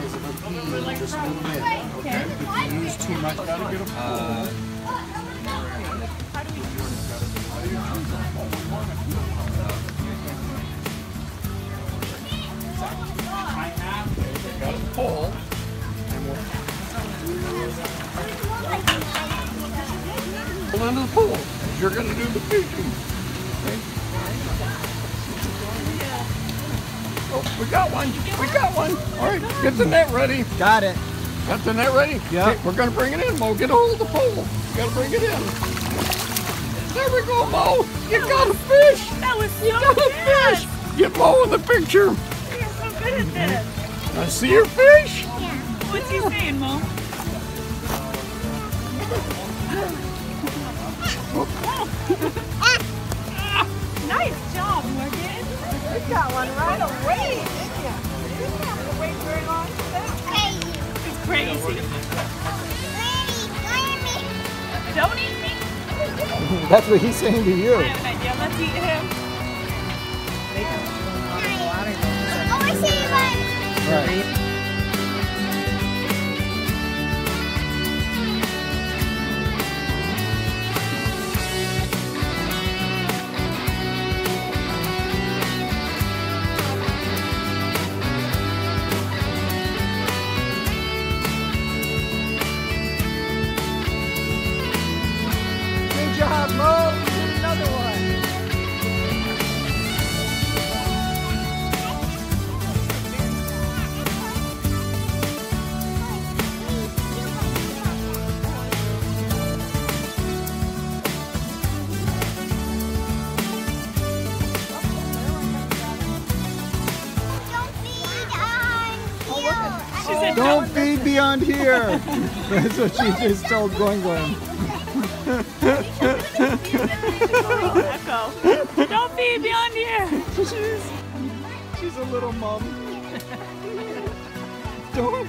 size of a pea, just a little bit. Okay? If you use too much, gotta get a pole. Got a pole. And we'll pull into the pool. You're going to do the fishing. Okay? Oh, we got one. We got one. All right, get the net ready. Got it. Got the net ready? Yeah. Okay, we're going to bring it in, Mo. Get a hold of the pole. You got to bring it in. There we go, Mo. You got a fish. That was so You got a good. fish. Get Mo in the picture. You're so good at this. I see your fish. What's he saying, Mo? Nice job, Morgan. You got one right away, didn't you? You didn't have to wait very long for that. It's crazy. Don't eat me. That's what he's saying to you. I have an idea. Let's eat him. Oh, I see one. Right. Good job, Mo. You did another one. She said, Don't feed beyond here. That's what she just told Gwen. Echo. Don't feed beyond here. She's a little mom. Don't.